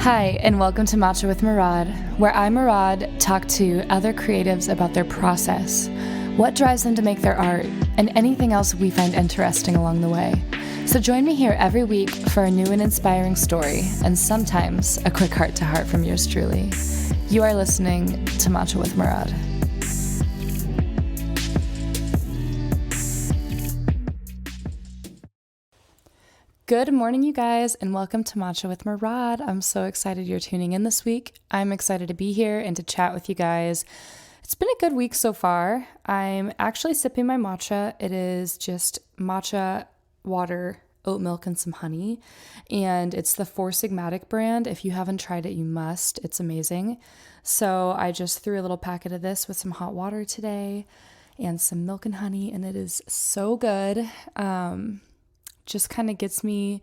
Hi, and welcome to Matcha with Murad, where I, Murad, talk to other creatives about their process, what drives them to make their art, and anything else we find interesting along the way. So join me here every week for a new and inspiring story, and sometimes a quick heart-to-heart from yours truly. You are listening to Matcha with Murad. Good morning, you guys, and welcome to Matcha with Murad. I'm so excited you're tuning in this week. I'm excited to be here and to chat with you guys. It's been a good week so far. I'm actually sipping my matcha. It is just matcha, water, oat milk, and some honey. And it's the Four Sigmatic brand. If you haven't tried it, you must. It's amazing. So I just threw a little packet of this with some hot water today and some milk and honey, and it is so good. Just kind of gets me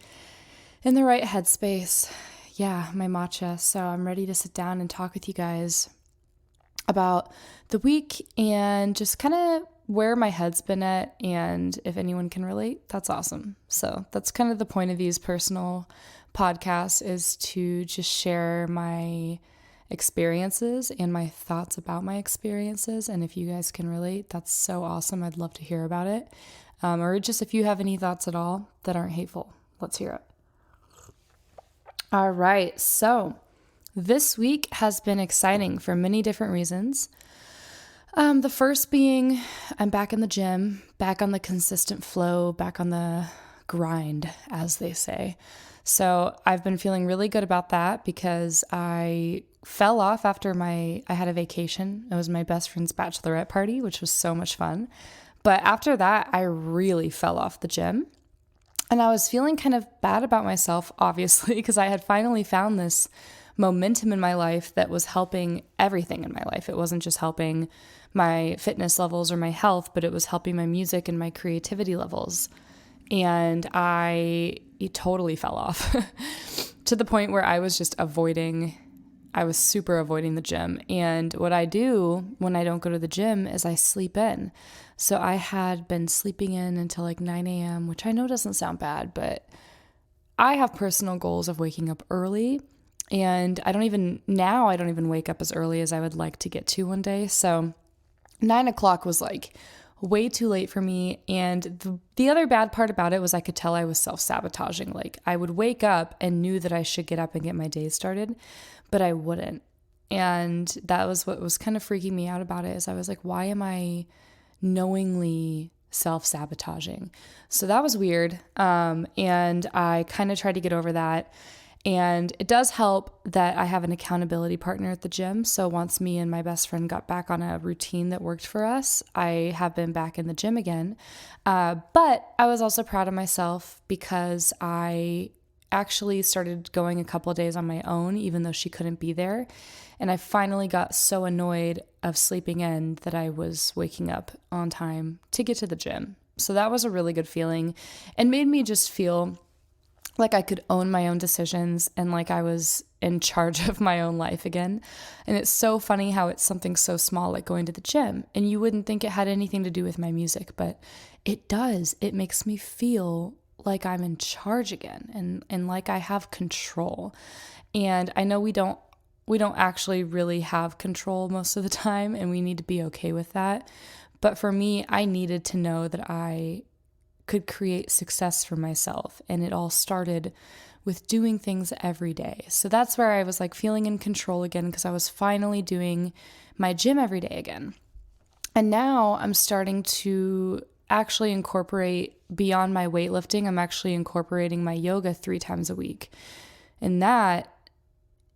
in the right headspace. Yeah, my matcha. So I'm ready to sit down and talk with you guys about the week and just kind of where my head's been at, and if anyone can relate, that's awesome. So that's kind of the point of these personal podcasts, is to just share my experiences and my thoughts about my experiences. And if you guys can relate, that's so awesome. I'd love to hear about it. Or just if you have any thoughts at all that aren't hateful, let's hear it. All right, so this week has been exciting for many different reasons. The first being I'm back in the gym, back on the consistent flow, back on the grind, as they say. So I've been feeling really good about that because I fell off after I had a vacation. It was my best friend's bachelorette party, which was so much fun. But after that, I really fell off the gym, and I was feeling kind of bad about myself, obviously, because I had finally found this momentum in my life that was helping everything in my life. It wasn't just helping my fitness levels or my health, but it was helping my music and my creativity levels. And I totally fell off to the point where I was super avoiding the gym. And what I do when I don't go to the gym is I sleep in. So I had been sleeping in until like 9 a.m., which I know doesn't sound bad, but I have personal goals of waking up early. And I don't even wake up as early as I would like to get to one day. So 9 o'clock was like way too late for me. And the other bad part about it was I could tell I was self-sabotaging. Like I would wake up and knew that I should get up and get my day started, but I wouldn't. And that was what was kind of freaking me out about it, is I was like, why am I knowingly self-sabotaging? So that was weird. And I kind of tried to get over that. And it does help that I have an accountability partner at the gym. So once me and my best friend got back on a routine that worked for us, I have been back in the gym again. But I was also proud of myself because I actually started going a couple of days on my own, even though she couldn't be there. And I finally got so annoyed of sleeping in that I was waking up on time to get to the gym. So that was a really good feeling and made me just feel like I could own my own decisions and like I was in charge of my own life again. And it's so funny how it's something so small like going to the gym, and you wouldn't think it had anything to do with my music, but it does. It makes me feel like I'm in charge again and like I have control. And I know we don't actually really have control most of the time, and we need to be okay with that. But for me, I needed to know that I could create success for myself. And it all started with doing things every day. So that's where I was like feeling in control again, because I was finally doing my gym every day again. And now I'm starting to actually incorporate, beyond my weightlifting, I'm actually incorporating my yoga 3 times a week. And that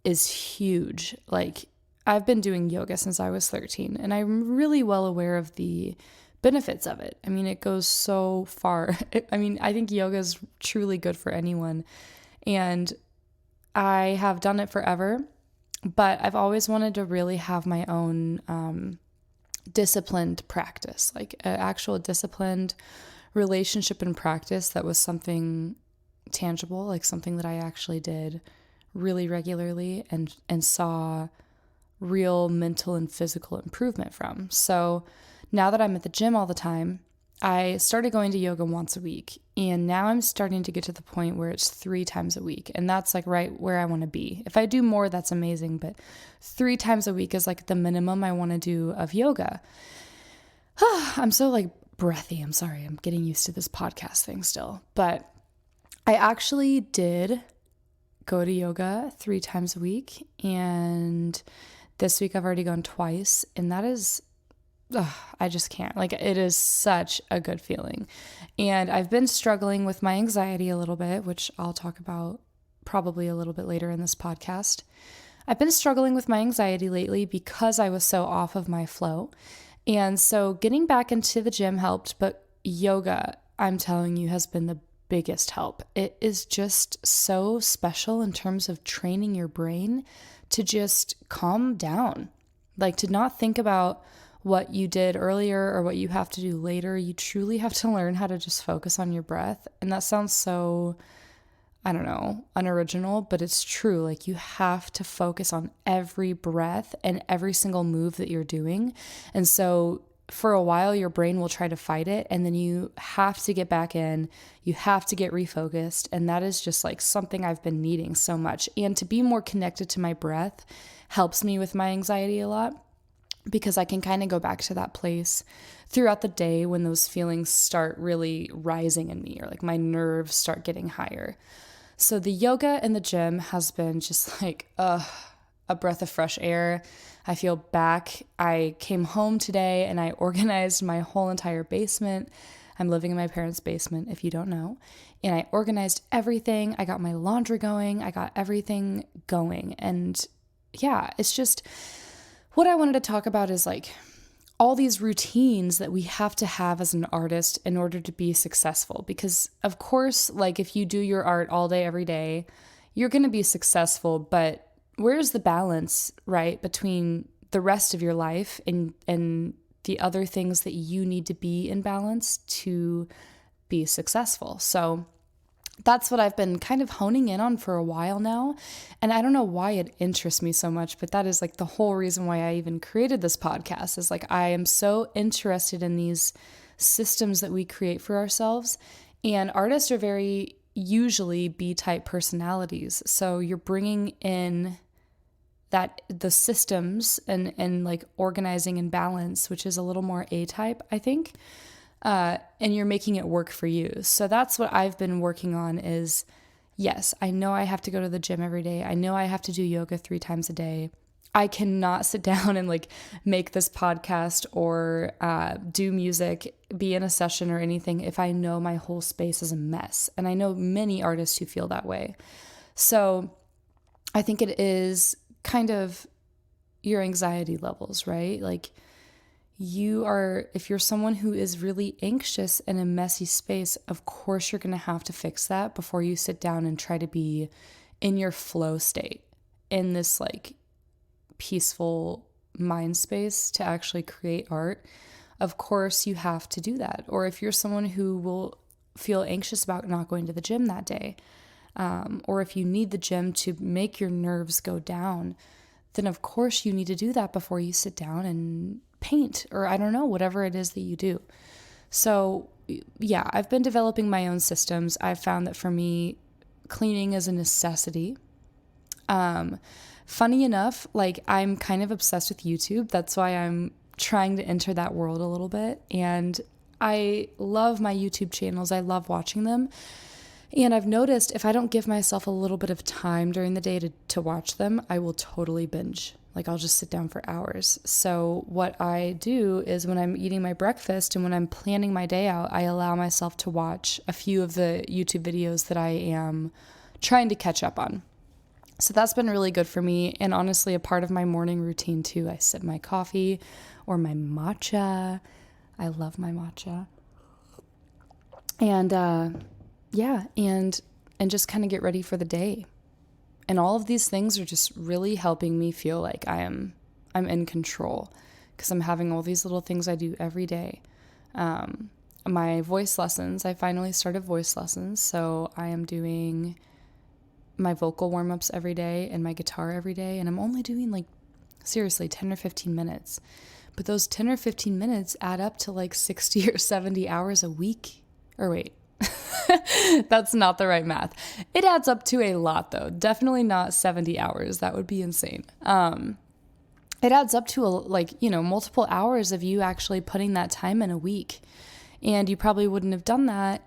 is huge. Like, I've been doing yoga since I was 13, and I'm really well aware of the benefits of it. I mean, it goes so far. I think yoga is truly good for anyone. And I have done it forever, but I've always wanted to really have my own disciplined practice, like an actual disciplined relationship and practice that was something tangible, like something that I actually did really regularly and saw real mental and physical improvement from. So now that I'm at the gym all the time, I started going to yoga once a week, And now I'm starting to get to the point where it's 3 times a week. And that's like right where I want to be. If I do more, that's amazing. But 3 times a week is like the minimum I want to do of yoga. I'm so like breathy. I'm sorry. I'm getting used to this podcast thing still. But I actually did go to yoga 3 times a week. And this week I've already gone twice. And that is, I just can't. Like, it is such a good feeling. And I've been struggling with my anxiety a little bit, which I'll talk about probably a little bit later in this podcast. I've been struggling with my anxiety lately because I was so off of my flow. And so getting back into the gym helped, but yoga, I'm telling you, has been the biggest help. It is just so special in terms of training your brain to just calm down, like to not think about what you did earlier or what you have to do later. You truly have to learn how to just focus on your breath. And that sounds so, I don't know, unoriginal, but it's true. Like, you have to focus on every breath and every single move that you're doing. And so for a while, your brain will try to fight it, and then you have to get back in. You have to get refocused. And that is just like something I've been needing so much. And to be more connected to my breath helps me with my anxiety a lot, because I can kind of go back to that place throughout the day when those feelings start really rising in me, or like my nerves start getting higher. So the yoga in the gym has been just like a breath of fresh air. I feel back. I came home today and I organized my whole entire basement. I'm living in my parents' basement, if you don't know. And I organized everything. I got my laundry going. I got everything going. And yeah, it's just, what I wanted to talk about is like all these routines that we have to have as an artist in order to be successful. Because of course, like if you do your art all day, every day, you're going to be successful. But where's the balance, right, between the rest of your life and the other things that you need to be in balance to be successful? So that's what I've been kind of honing in on for a while now. And I don't know why it interests me so much, but that is like the whole reason why I even created this podcast, is like I am so interested in these systems that we create for ourselves. And artists are very usually B-type personalities. So you're bringing in that the systems and like organizing and balance, which is a little more A-type, I think. And you're making it work for you. So that's what I've been working on is, yes, I know I have to go to the gym every day. I know I have to do yoga 3 times a day. I cannot sit down and like make this podcast or do music, be in a session or anything if I know my whole space is a mess. And I know many artists who feel that way. So I think it is kind of your anxiety levels, right? Like, if you're someone who is really anxious in a messy space, of course you're going to have to fix that before you sit down and try to be in your flow state, in this like peaceful mind space to actually create art. Of course you have to do that. Or if you're someone who will feel anxious about not going to the gym that day, or if you need the gym to make your nerves go down, then of course you need to do that before you sit down and paint, or I don't know, whatever it is that you do. So yeah, I've been developing my own systems. I've found that for me, cleaning is a necessity. Funny enough, like I'm kind of obsessed with YouTube. That's why I'm trying to enter that world a little bit. And I love my YouTube channels. I love watching them. And I've noticed if I don't give myself a little bit of time during the day to watch them, I will totally binge. Like I'll just sit down for hours. So what I do is when I'm eating my breakfast and when I'm planning my day out, I allow myself to watch a few of the YouTube videos that I am trying to catch up on. So that's been really good for me. And honestly, a part of my morning routine too. I sip my coffee or my matcha. I love my matcha. And yeah, and just kind of get ready for the day. And all of these things are just really helping me feel like I'm in control, because I'm having all these little things I do every day. My voice lessons, I finally started voice lessons. So I am doing my vocal warm-ups every day and my guitar every day. And I'm only doing like, seriously, 10 or 15 minutes. But those 10 or 15 minutes add up to like 60 or 70 hours a week. Or wait, That's not the right math. It adds up to a lot though. Definitely not 70 hours. That would be insane. It adds up to multiple hours of you actually putting that time in a week. And you probably wouldn't have done that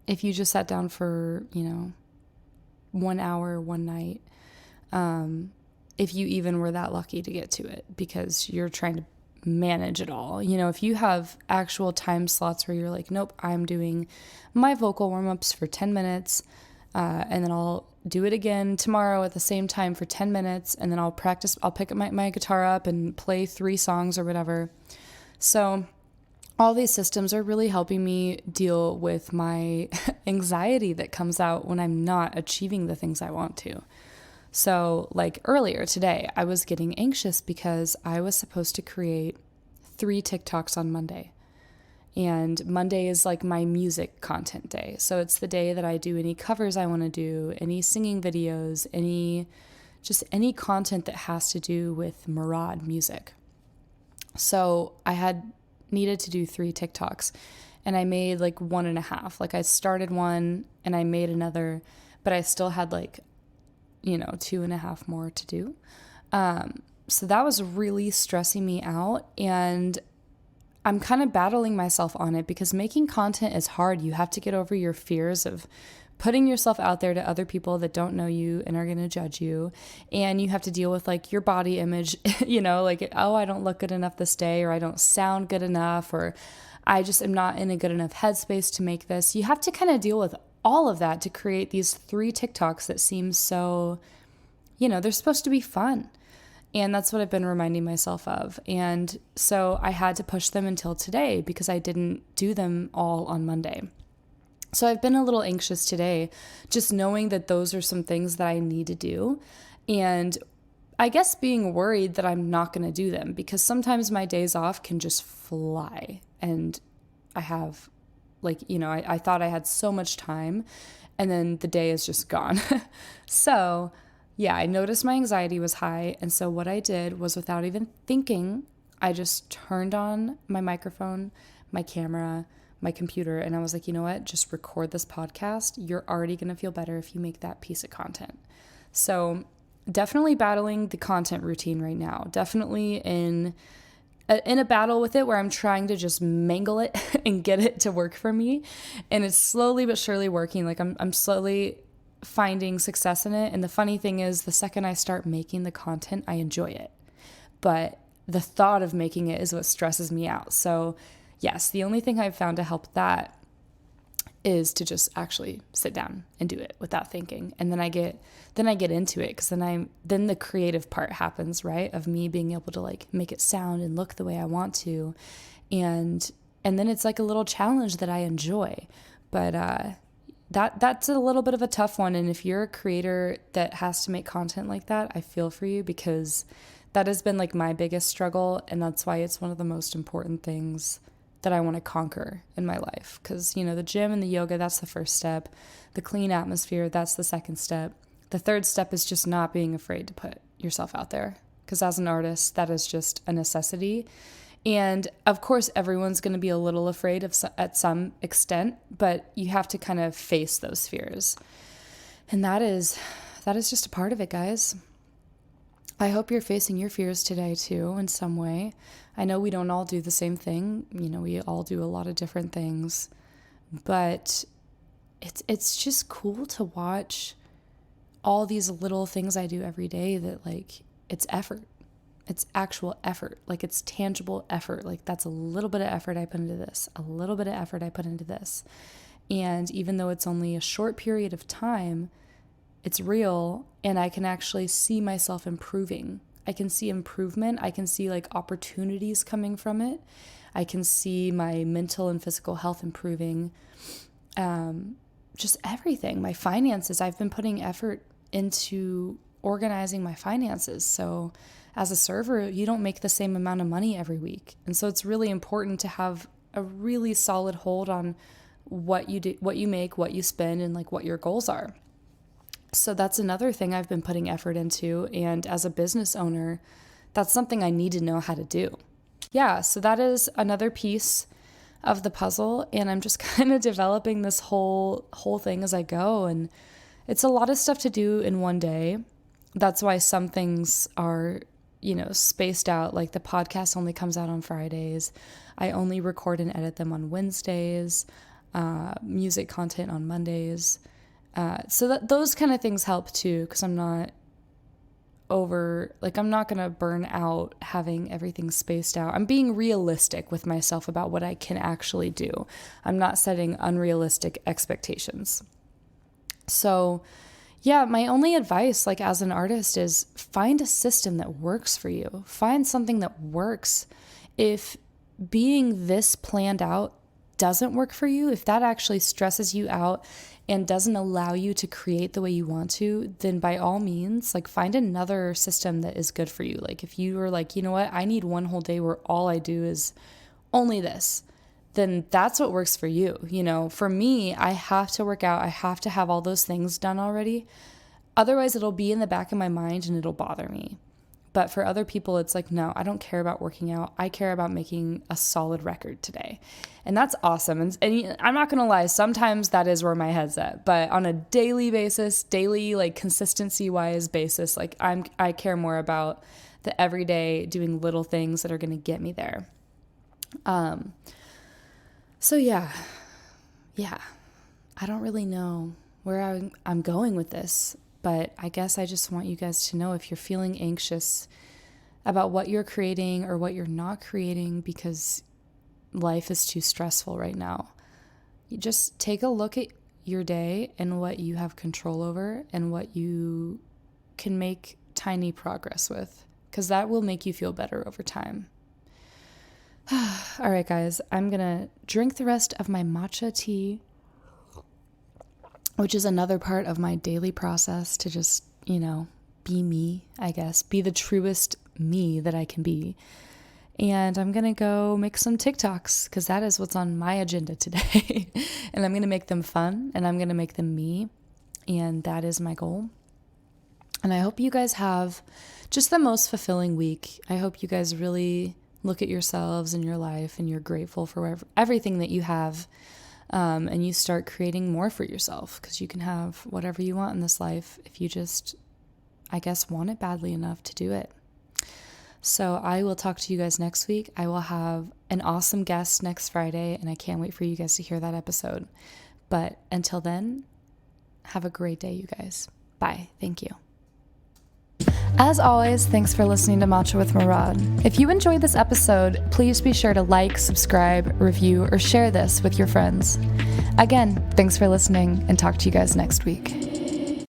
if you just sat down for, 1 hour, one night. If you even were that lucky to get to it, because you're trying to manage it all. If you have actual time slots where you're like, nope, I'm doing my vocal warm-ups for 10 minutes, and then I'll do it again tomorrow at the same time for 10 minutes, and then I'll pick up my guitar up and play 3 songs or whatever. So all these systems are really helping me deal with my anxiety that comes out when I'm not achieving the things I want to. So like earlier today, I was getting anxious because I was supposed to create 3 TikToks on Monday. And Monday is like my music content day. So it's the day that I do any covers I want to do, any singing videos, any content that has to do with Murad music. So I had needed to do 3 TikToks, and I made like 1.5. Like I started one and I made another, but I still had 2.5 more to do. So that was really stressing me out, and I'm kind of battling myself on it because making content is hard. You have to get over your fears of putting yourself out there to other people that don't know you and are going to judge you. And you have to deal with your body image, oh, I don't look good enough this day, or I don't sound good enough, or I just am not in a good enough headspace to make this. You have to kind of deal with all of that to create these 3 TikToks that seem so, they're supposed to be fun. And that's what I've been reminding myself of. And so I had to push them until today because I didn't do them all on Monday. So I've been a little anxious today, just knowing that those are some things that I need to do. And I guess being worried that I'm not going to do them, because sometimes my days off can just fly. And I have I thought I had so much time, and then the day is just gone. So yeah, I noticed my anxiety was high. And so what I did was, without even thinking, I just turned on my microphone, my camera, my computer, and I was like, you know what? Just record this podcast. You're already going to feel better if you make that piece of content. So definitely battling the content routine right now. Definitely in a battle with it where I'm trying to just mangle it and get it to work for me. And it's slowly but surely working. I'm slowly finding success in it. And the funny thing is, the second I start making the content, I enjoy it. But the thought of making it is what stresses me out. So yes, the only thing I've found to help that is to just actually sit down and do it without thinking. And then I get into it, because then the creative part happens, right? Of me being able to make it sound and look the way I want to. And then it's like a little challenge that I enjoy. But that's a little bit of a tough one. And if you're a creator that has to make content like that, I feel for you, because that has been my biggest struggle. And that's why it's one of the most important things that I want to conquer in my life. Because, the gym and the yoga, that's the first step. The clean atmosphere, that's the second step. The third step is just not being afraid to put yourself out there. Because as an artist, that is just a necessity. And of course, everyone's going to be a little afraid at some extent, but you have to kind of face those fears. And that is just a part of it, guys. I hope you're facing your fears today too, in some way. I know we don't all do the same thing. We all do a lot of different things, but it's just cool to watch all these little things I do every day that it's effort. It's actual effort. It's tangible effort. That's a little bit of effort I put into this, a little bit of effort I put into this. And even though it's only a short period of time, it's real, and I can actually see myself improving. I can see improvement. I can see opportunities coming from it. I can see my mental and physical health improving. Just everything. My finances, I've been putting effort into organizing my finances. So as a server, you don't make the same amount of money every week. And so it's really important to have a really solid hold on what you do, what you make, what you spend, and what your goals are. So that's another thing I've been putting effort into. And as a business owner, that's something I need to know how to do. Yeah, so that is another piece of the puzzle, and I'm just kind of developing this whole thing as I go. And it's a lot of stuff to do in one day. That's why some things are, spaced out. Like the podcast only comes out on Fridays. I only record and edit them on Wednesdays, music content on Mondays. So that those kind of things help too, because I'm not I'm not going to burn out having everything spaced out. I'm being realistic with myself about what I can actually do. I'm not setting unrealistic expectations. So yeah, my only advice, like as an artist, is find a system that works for you. Find something that works. If being this planned out doesn't work for you, if that actually stresses you out and doesn't allow you to create the way you want to, then by all means, like find another system that is good for you. Like if you were like, you know what, I need one whole day where all I do is only this, then that's what works for you. For me, I have to work out. I have to have all those things done already. Otherwise, it'll be in the back of my mind and it'll bother me. But for other people, it's like, no, I don't care about working out. I care about making a solid record today. And that's awesome. And I'm not going to lie, sometimes that is where my head's at. But on a daily basis, like consistency-wise basis, like I care more about the everyday doing little things that are going to get me there. So yeah, I don't really know where I'm going with this. But I guess I just want you guys to know, if you're feeling anxious about what you're creating or what you're not creating because life is too stressful right now, you just take a look at your day and what you have control over and what you can make tiny progress with, because that will make you feel better over time. All right, guys, I'm going to drink the rest of my matcha tea, which is another part of my daily process to just, be me, I guess, be the truest me that I can be. And I'm going to go make some TikToks, because that is what's on my agenda today. And I'm going to make them fun, and I'm going to make them me. And that is my goal. And I hope you guys have just the most fulfilling week. I hope you guys really look at yourselves and your life, and you're grateful for everything that you have. And you start creating more for yourself, because you can have whatever you want in this life if you just, I guess, want it badly enough to do it. So I will talk to you guys next week. I will have an awesome guest next Friday, and I can't wait for you guys to hear that episode. But until then, have a great day, you guys. Bye. Thank you. As always, thanks for listening to Matcha with Murad. If you enjoyed this episode, please be sure to like, subscribe, review, or share this with your friends. Again, thanks for listening, and talk to you guys next week.